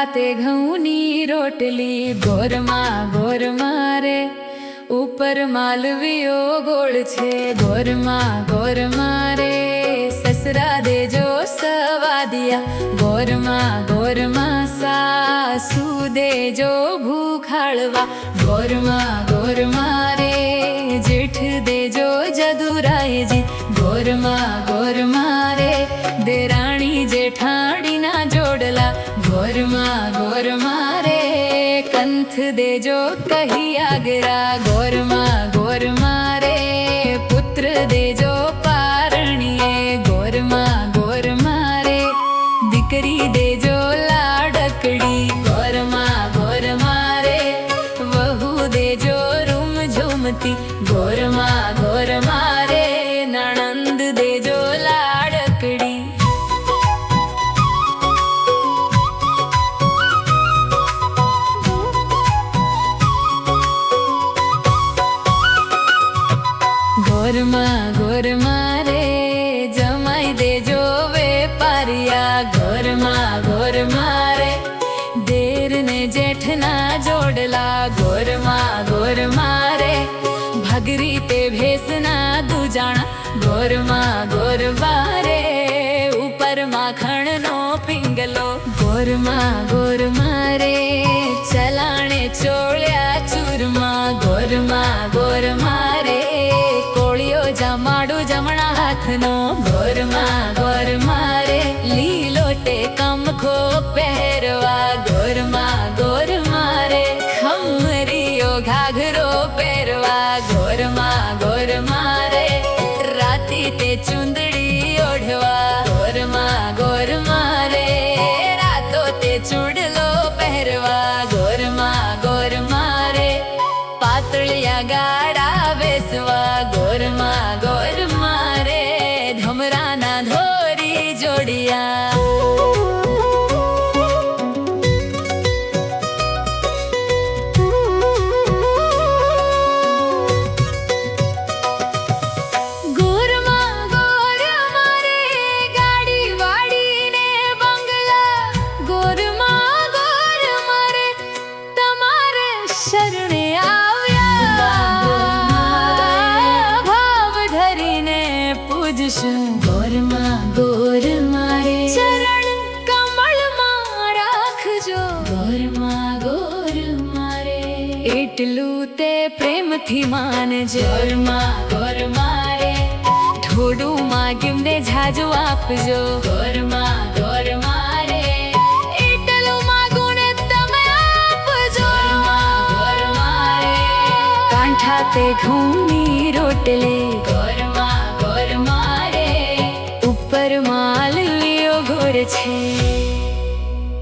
તે ઘઉંની રોટલી ગોરમાં રે ઉપર માલવીઓ ગોળ છે ગોરમાં રે સસરા દેજો સવાદિયા ગોરમાં સાસુ દેજો ભૂખાળવા ગોરમાં રે જેઠ દેજો જદુરાયજી ગોરમાં રે દેરાણી જેઠાણીના જોડલા ગોરમાં રે કંથ દેજો કહી આગરા ગોરમાં રે પુત્ર દેજો પારણીએ ગોરમાં રે દીકરી દેજો લાડકડી ગોરમાં રે વહુ દેજો રૂમ ઝુમતી ગોરમાં રે નણંદ દેજો લાડકડી ગોરમાં રે જમાઈ દેજો વેપારિયા ગોરમાં રે દેર ને જેઠના જોડલા ગોરમાં રે ભગરી તે ભેસના દુજાણા ગોરમાં રે ઉપર માખણનો પિંગલો ગોરમાં રે ચલાણે ચોળ્યા ચૂરમાં ગોરમાં રે કોળિયો જમાડું જમણા હાથનો ગોરમાં રે લીલોટે કમખો પહેરવા ગોરમાં રે ખમરીઓ ઘાઘરો પહેરવા ગોરમાં રે રાતી તે ચુંદડી ઓઢવા ગોરમાં રે રાતો તે ચૂડલો પહેરવા ગોરમાં રે પાતળિયા ગાડા બેસવા ગોરમાં રે ધમરાના ધોરી જોડિયા શરણે આવ્યા ભાવ ધરીને પૂજશું ગોરમાં રે ચરણ કમળમાં રાખજો ગોરમાં રે એટલું તે પ્રેમથી માનજો ગોરમાં રે થોડું માગ્યું ને જાજુ આપજો ગોરમાં રે એટલું માગું ને તમે આપજો તે ઘઉંની રોટલી